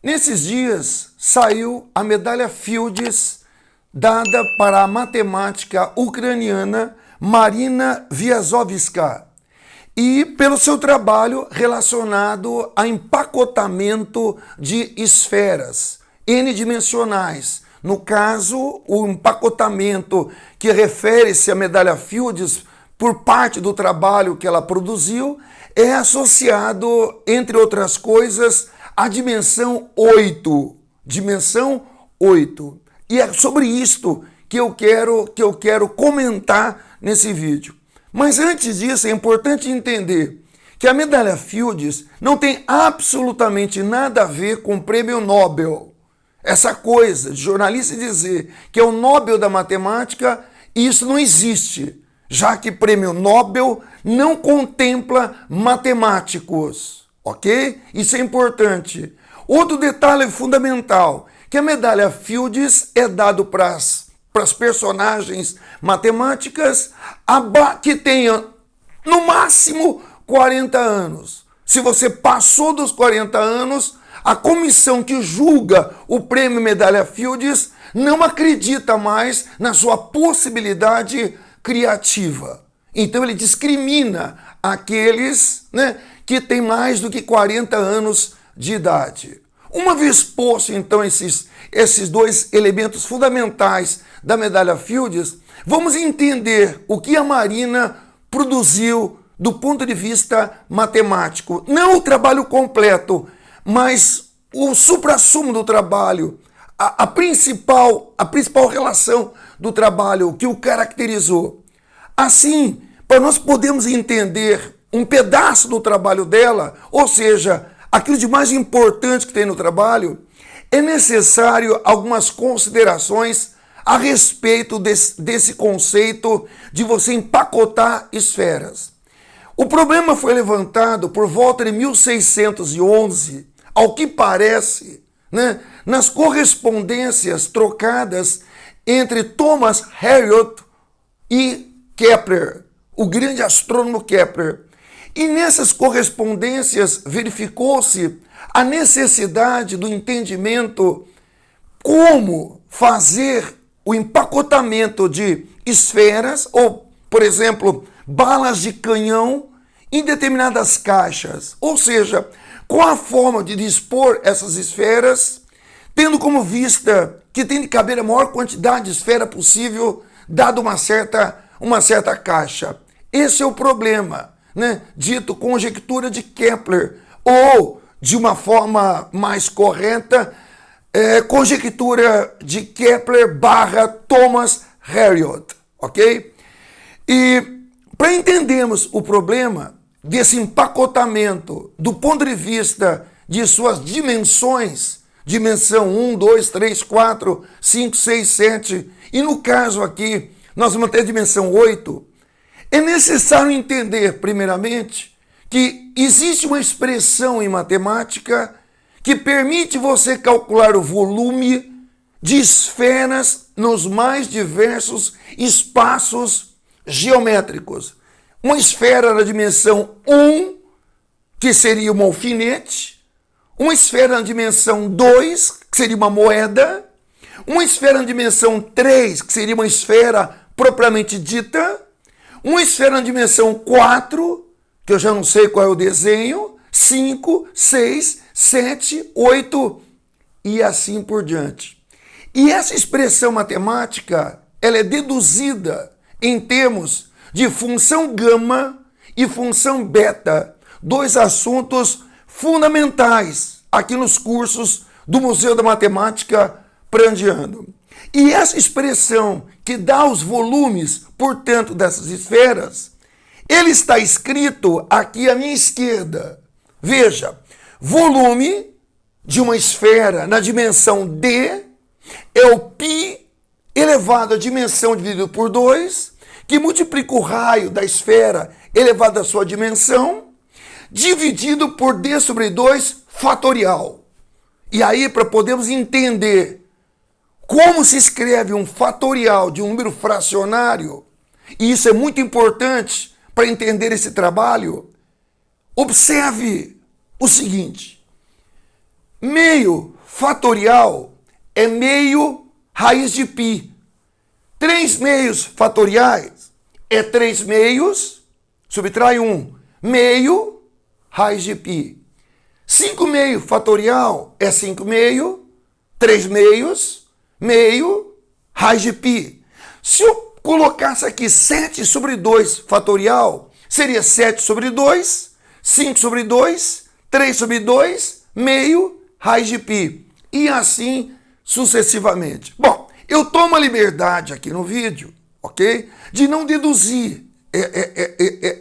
Nesses dias saiu a medalha Fields dada para a matemática ucraniana Marina Viazovska e pelo seu trabalho relacionado a empacotamento de esferas n-dimensionais. No caso, o empacotamento que refere-se à medalha Fields por parte do trabalho que ela produziu é associado, entre outras coisas, à dimensão 8. Dimensão 8. E é sobre isto que eu quero comentar nesse vídeo. Mas antes disso, é importante entender que a medalha Fields não tem absolutamente nada a ver com o prêmio Nobel. Essa coisa de jornalista dizer que é o Nobel da matemática, isso não existe, já que prêmio Nobel não contempla matemáticos, ok? Isso é importante. Outro detalhe fundamental, que a medalha Fields é dado para as personagens matemáticas que tenham no máximo 40 anos. Se você passou dos 40 anos, a comissão que julga o prêmio Medalha Fields não acredita mais na sua possibilidade criativa. Então ele discrimina aqueles, que têm mais do que 40 anos de idade. Uma vez posto então esses dois elementos fundamentais da medalha Fields, vamos entender o que a Marina produziu do ponto de vista matemático. Não o trabalho completo, mas o suprassumo do trabalho, a principal relação do trabalho que o caracterizou. Assim, para nós podermos entender um pedaço do trabalho dela, ou seja, aquilo de mais importante que tem no trabalho, é necessário algumas considerações a respeito desse conceito de você empacotar esferas. O problema foi levantado por volta de 1611, ao que parece, nas correspondências trocadas entre Thomas Harriot e Kepler, o grande astrônomo Kepler. E nessas correspondências verificou-se a necessidade do entendimento como fazer o empacotamento de esferas ou, por exemplo, balas de canhão em determinadas caixas. Ou seja, com a forma de dispor essas esferas, tendo como vista que tem de caber a maior quantidade de esfera possível, dado uma certa caixa. Esse é o problema, dito conjectura de Kepler, ou, de uma forma mais correta, conjectura de Kepler / Thomas Harriot, ok? E para entendermos o problema desse empacotamento do ponto de vista de suas dimensões, dimensão 1, 2, 3, 4, 5, 6, 7, e no caso aqui, nós vamos ter a dimensão 8, é necessário entender, primeiramente, que existe uma expressão em matemática que permite você calcular o volume de esferas nos mais diversos espaços geométricos. Uma esfera na dimensão 1, que seria um alfinete, uma esfera na dimensão 2, que seria uma moeda, uma esfera na dimensão 3, que seria uma esfera propriamente dita, uma esfera na dimensão 4, que eu já não sei qual é o desenho, 5, 6, 7, 8 e assim por diante. E essa expressão matemática, ela é deduzida em termos de função gama e função beta, dois assuntos fundamentais aqui nos cursos do Museu da Matemática Prandiano. E essa expressão que dá os volumes, portanto, dessas esferas, ele está escrito aqui à minha esquerda. Veja, volume de uma esfera na dimensão D é o π elevado à dimensão dividido por 2, que multiplica o raio da esfera elevado à sua dimensão, dividido por d sobre 2 fatorial. E aí, para podermos entender como se escreve um fatorial de um número fracionário, e isso é muito importante para entender esse trabalho, observe o seguinte: Meio fatorial é meio raiz de π. 3 meios fatoriais é 3 meios, subtrai 1, meio raiz de π. 5 meio fatorial é 5 meio, 3 meios, meio raiz de π. Se eu colocasse aqui 7 sobre 2 fatorial, seria 7 sobre 2, 5 sobre 2, 3 sobre 2, meio raiz de π. E assim sucessivamente. Bom, eu tomo a liberdade aqui no vídeo, ok? De não deduzir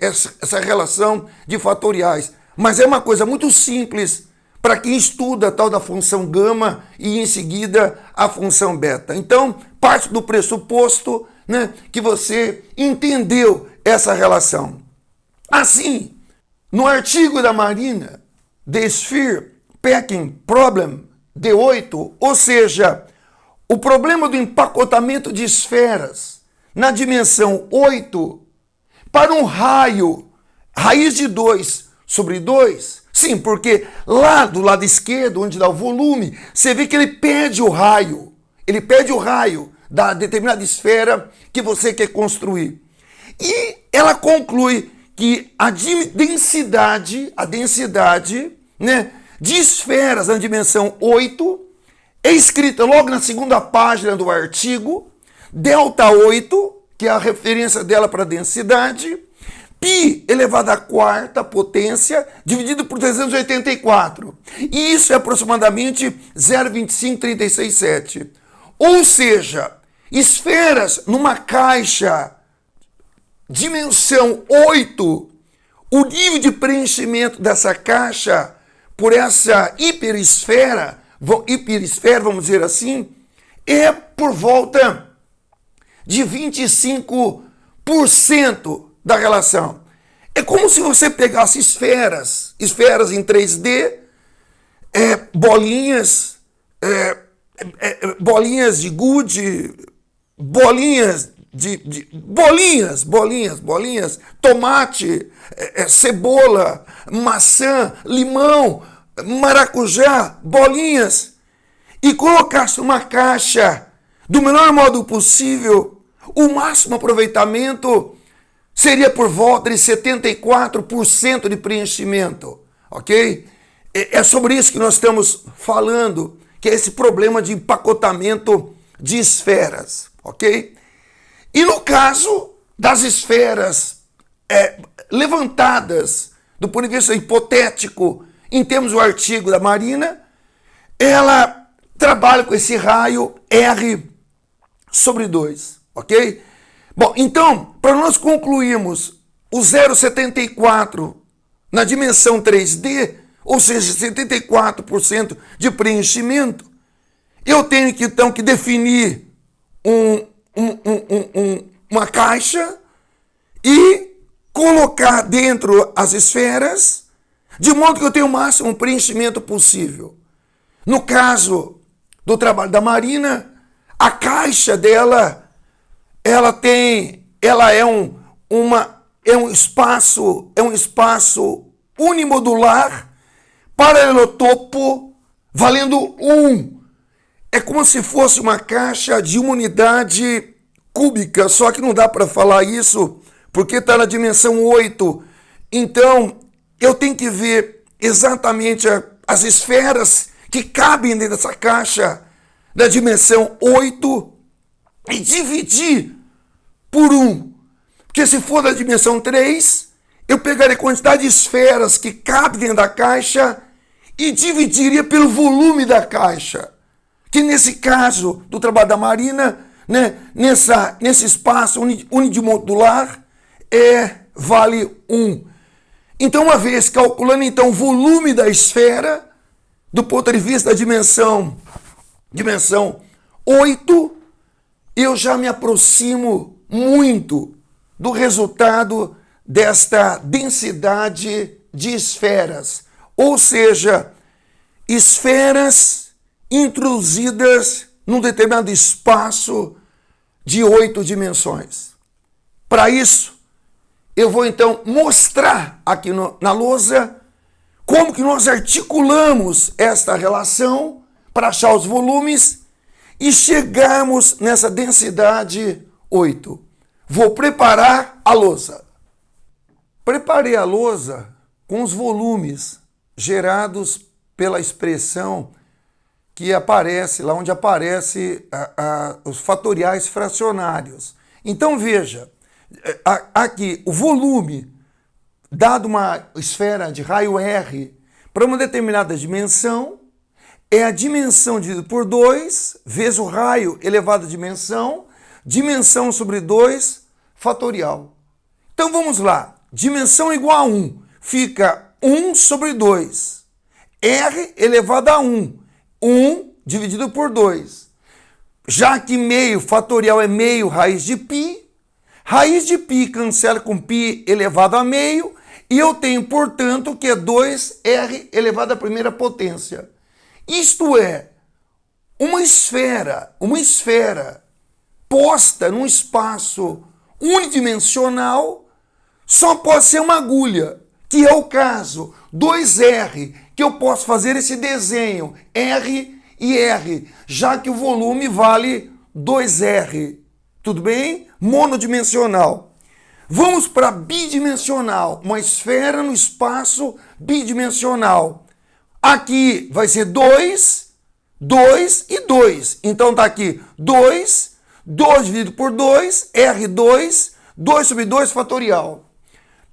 essa relação de fatoriais. Mas é uma coisa muito simples para quem estuda a tal da função gama e em seguida a função beta. Então, parte do pressuposto, né, que você entendeu essa relação. Assim, no artigo da Marina, The Sphere Packing Problem D8, ou seja, o problema do empacotamento de esferas na dimensão 8 para um raio, raiz de 2 sobre 2, sim, porque lá do lado esquerdo, onde dá o volume, você vê que ele pede o raio da determinada esfera que você quer construir. E ela conclui que a densidade, né, de esferas na dimensão 8 é escrita logo na segunda página do artigo, ΔH8, que é a referência dela para a densidade, π elevado à quarta potência, dividido por 384. E isso é aproximadamente 0,25367. Ou seja, esferas numa caixa dimensão 8, o nível de preenchimento dessa caixa por essa hiperesfera, vamos dizer assim, é por volta de 25% da relação. É como se você pegasse esferas em 3D, bolinhas de gude, bolinhas, tomate, cebola, maçã, limão, maracujá, bolinhas, e colocasse numa caixa do menor modo possível, o máximo aproveitamento seria por volta de 74% de preenchimento, ok? É sobre isso que nós estamos falando, que é esse problema de empacotamento de esferas, ok? E no caso das esferas levantadas do ponto de vista hipotético, em termos do artigo da Marina, ela trabalha com esse raio R sobre 2, ok? Bom, então, para nós concluirmos o 0,74 na dimensão 3D, ou seja, 74% de preenchimento, eu tenho que, então, que definir uma caixa e colocar dentro as esferas, de modo que eu tenha o máximo preenchimento possível. No caso do trabalho da Marina, a caixa dela, ela é um espaço unimodular, paralelotopo, valendo 1. É como se fosse uma caixa de uma unidade cúbica, só que não dá para falar isso, porque está na dimensão 8. Então, eu tenho que ver exatamente as esferas que cabem dentro dessa caixa da dimensão 8 e dividir por 1. Porque se for da dimensão 3, eu pegaria a quantidade de esferas que cabem dentro da caixa e dividiria pelo volume da caixa. Que nesse caso do trabalho da Marina, né, nesse espaço unimodular, vale 1. Então, uma vez calculando então o volume da esfera, do ponto de vista da dimensão 8, eu já me aproximo muito do resultado desta densidade de esferas. Ou seja, esferas introduzidas num determinado espaço de 8 dimensões. Para isso, eu vou então mostrar aqui na lousa como que nós articulamos esta relação para achar os volumes e chegarmos nessa densidade 8. Vou preparar a lousa. Preparei a lousa com os volumes gerados pela expressão que aparece lá onde aparece os fatoriais fracionários. Então veja, aqui o volume dado uma esfera de raio R para uma determinada dimensão é a dimensão dividida por 2 vezes o raio elevado à dimensão, dimensão sobre 2 fatorial. Então vamos lá, dimensão igual a 1, fica 1 sobre 2, R elevado a 1, 1 dividido por 2. Já que meio fatorial é meio raiz de π cancela com π elevado a meio, e eu tenho, portanto, que é 2R elevado à primeira potência. Isto é, uma esfera posta num espaço unidimensional só pode ser uma agulha, que é o caso 2R, que eu posso fazer esse desenho R e R, já que o volume vale 2R. Tudo bem? Monodimensional. Vamos para bidimensional, uma esfera no espaço bidimensional. Aqui vai ser 2, 2 e 2. Então tá aqui 2, 2 dividido por 2, R2, 2 sobre 2 fatorial.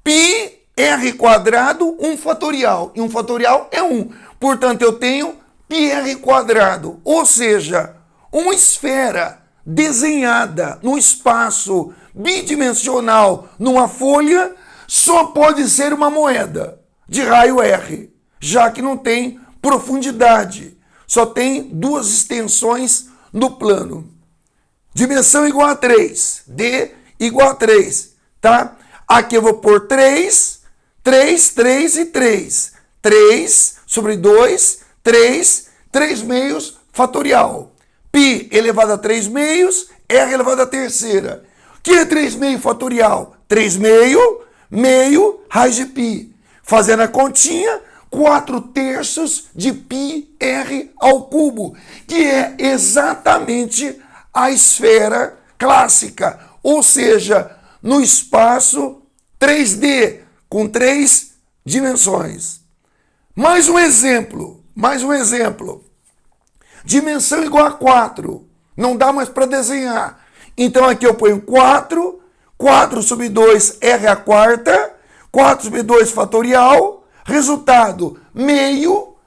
Π, R quadrado, 1 fatorial. E 1 fatorial é 1. Portanto, eu tenho πr quadrado. Ou seja, uma esfera desenhada no espaço bidimensional numa folha só pode ser uma moeda de raio R, já que não tem profundidade, só tem duas extensões no plano. Dimensão igual a 3, D igual a 3, tá? Aqui eu vou pôr 3, 3, 3 e 3. 3 sobre 2, 3, 3 meios fatorial. π elevado a 3 meios, R elevado a terceira. O que é 3 meio fatorial? 3 meio, raiz de π. Fazendo a continha, 4 terços de πr ao cubo, que é exatamente a esfera clássica, ou seja, no espaço 3D, com 3 dimensões. Mais um exemplo. Dimensão igual a 4. Não dá mais para desenhar. Então aqui eu ponho 4, 4 sobre 2, R a quarta, 4 sobre 2 fatorial, resultado, meio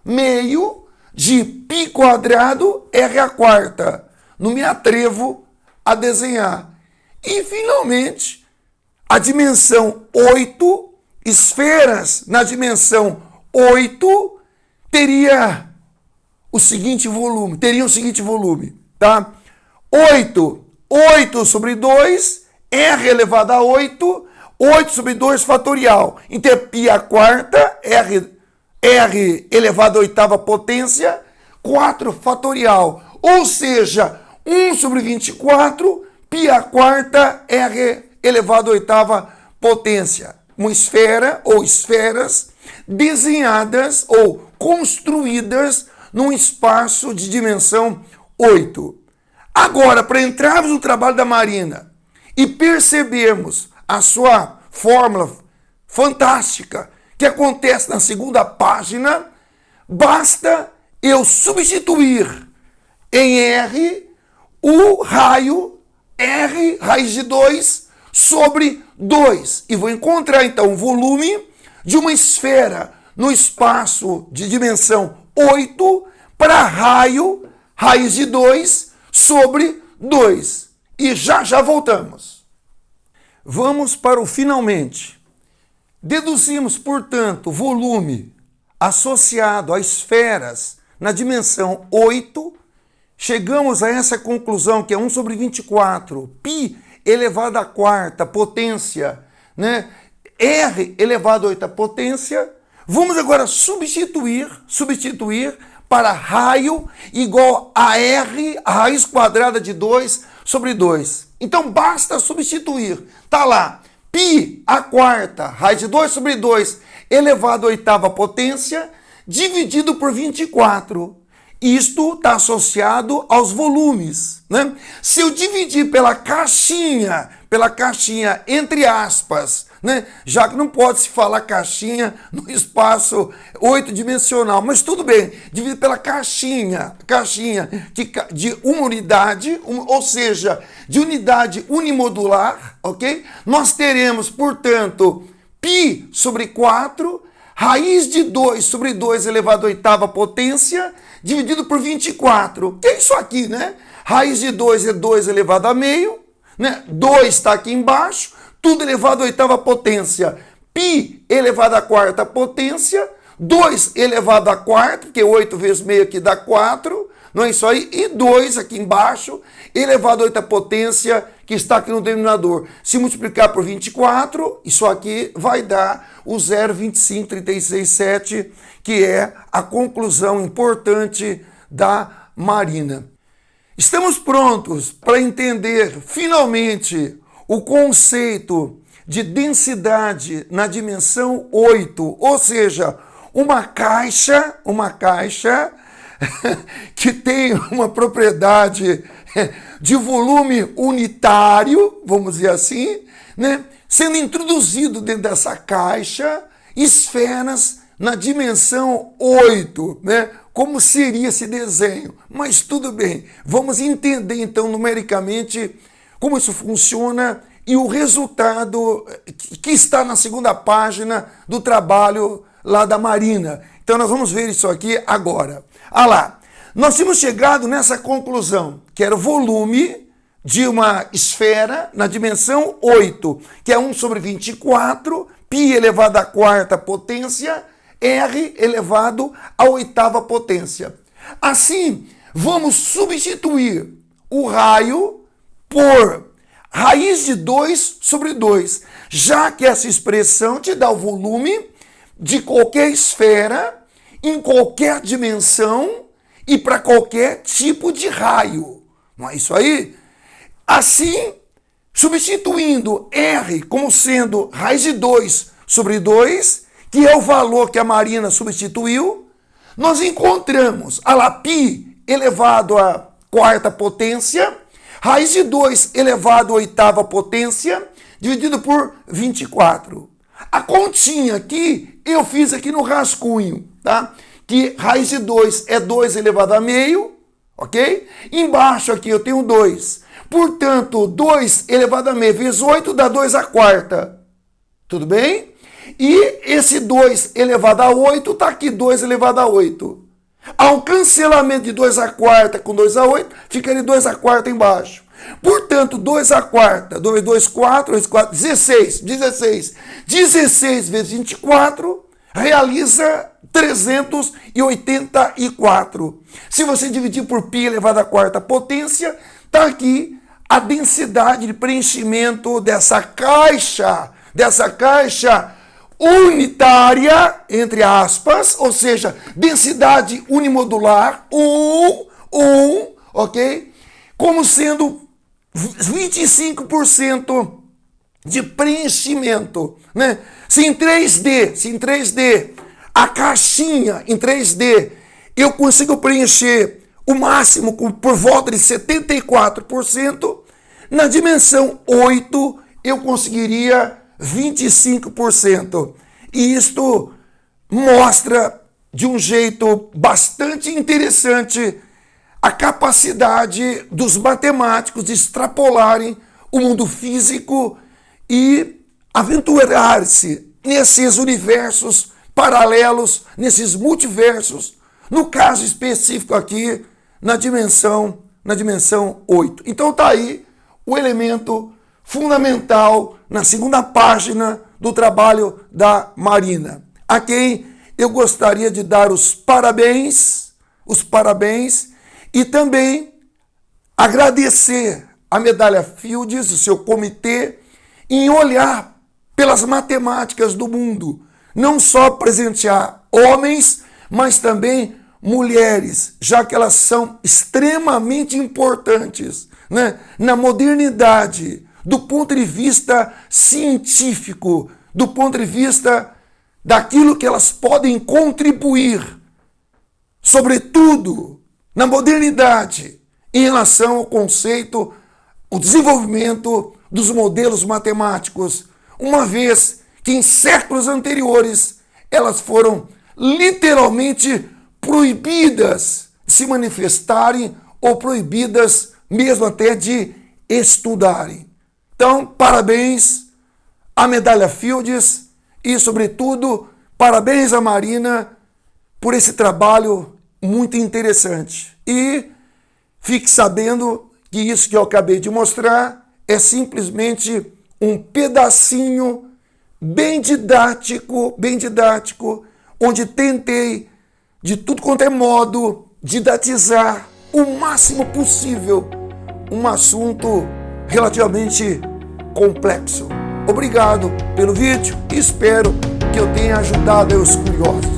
de π quadrado, R a quarta. Não me atrevo a desenhar. E, finalmente, a dimensão 8, esferas na dimensão 8, teriam o seguinte volume, tá? 8 sobre 2, R elevado a 8, 8 sobre 2 fatorial. Então é π a quarta, R elevado à oitava potência, 4 fatorial. Ou seja, 1 sobre 24, π a quarta, R elevado à oitava potência. Uma esfera ou esferas desenhadas ou construídas num espaço de dimensão 8. Agora, para entrarmos no trabalho da Marina e percebermos a sua fórmula fantástica que acontece na segunda página, basta eu substituir em R o raio R raiz de 2 sobre 2. E vou encontrar então o volume de uma esfera no espaço de dimensão 8 para raio raiz de 2 sobre 2. E já voltamos. Vamos para o finalmente. Deduzimos, portanto, volume associado a esferas na dimensão 8. Chegamos a essa conclusão que é 1 sobre 24, π elevado à quarta potência, né? R elevado à oitava potência. Vamos agora substituir para raio igual a R, a raiz quadrada de 2 sobre 2. Então basta substituir. Está lá, π à quarta, raiz de 2 sobre 2, elevado à oitava potência, dividido por 24. Isto está associado aos volumes, né? Se eu dividir pela caixinha entre aspas, né? Já que não pode se falar caixinha no espaço 8-dimensional, mas tudo bem, dividir pela caixinha de uma unidade, ou seja, de unidade unimodular, ok? Nós teremos, portanto, π sobre 4, raiz de 2 sobre 2 elevado à oitava potência, dividido por 24. Que é isso aqui, né? Raiz de 2 é 2 elevado a meio, né? 2 está aqui embaixo, tudo elevado à oitava potência. Π elevado à quarta potência, 2 elevado à quarta, porque 8 vezes meio aqui dá 4, não é isso aí? E 2 aqui embaixo, elevado à oitava potência, que está aqui no denominador. Se multiplicar por 24, isso aqui vai dar o 0,25367, que é a conclusão importante da Marina. Estamos prontos para entender finalmente o conceito de densidade na dimensão 8, ou seja, uma caixa que tem uma propriedade de volume unitário, vamos dizer assim, né? Sendo introduzido dentro dessa caixa esferas na dimensão 8, né? Como seria esse desenho? Mas tudo bem, vamos entender então numericamente como isso funciona e o resultado que está na segunda página do trabalho lá da Marina. Então nós vamos ver isso aqui agora. Ah lá, nós tínhamos chegado nessa conclusão, que era o volume de uma esfera na dimensão 8, que é 1 sobre 24, π elevado à quarta potência, r elevado à oitava potência. Assim, vamos substituir o raio por raiz de 2 sobre 2, já que essa expressão te dá o volume de qualquer esfera, em qualquer dimensão e para qualquer tipo de raio. Não é isso aí? Assim, substituindo R como sendo raiz de 2 sobre 2, que é o valor que a Marina substituiu, nós encontramos a lá π elevado à quarta potência, raiz de 2 elevado à oitava potência, dividido por 24. A continha aqui, eu fiz aqui no rascunho, tá? Que raiz de 2 é 2 elevado a meio, ok? Embaixo aqui eu tenho 2. Portanto, 2 elevado a meio vezes 8 dá 2 à quarta. Tudo bem? E esse 2 elevado a 8 está aqui, 2 elevado a 8. Há um cancelamento de 2 à quarta com 2 a 8, ficaria 2 à quarta embaixo. Portanto, 2 à quarta, 2, 2, 4, 2, 4, 16. 16 vezes 24 realiza 384. Se você dividir por π elevado à quarta potência, está aqui a densidade de preenchimento dessa caixa unitária, entre aspas, ou seja, densidade unimodular, 1, ok? Como sendo 25% de preenchimento, né? Se em 3D, a caixinha em 3D, eu consigo preencher o máximo por volta de 74%, na dimensão 8 eu conseguiria 25%. E isto mostra de um jeito bastante interessante a capacidade dos matemáticos de extrapolarem o mundo físico e aventurar-se nesses universos paralelos, nesses multiversos, no caso específico aqui, na dimensão 8. Então está aí o elemento fundamental na segunda página do trabalho da Marina, a quem eu gostaria de dar os parabéns e também agradecer a Medalha Fields, o seu comitê, em olhar pelas matemáticas do mundo, não só presentear homens, mas também mulheres, já que elas são extremamente importantes, né, na modernidade do ponto de vista científico, do ponto de vista daquilo que elas podem contribuir, sobretudo na modernidade, em relação ao conceito, o desenvolvimento dos modelos matemáticos, uma vez que em séculos anteriores elas foram literalmente proibidas de se manifestarem ou proibidas mesmo até de estudarem. Então, parabéns à Medalha Fields e, sobretudo, parabéns à Marina por esse trabalho muito interessante. E fique sabendo que isso que eu acabei de mostrar é simplesmente um pedacinho bem didático, onde tentei, de tudo quanto é modo, didatizar o máximo possível um assunto relativamente complexo. Obrigado pelo vídeo e espero que eu tenha ajudado os curiosos.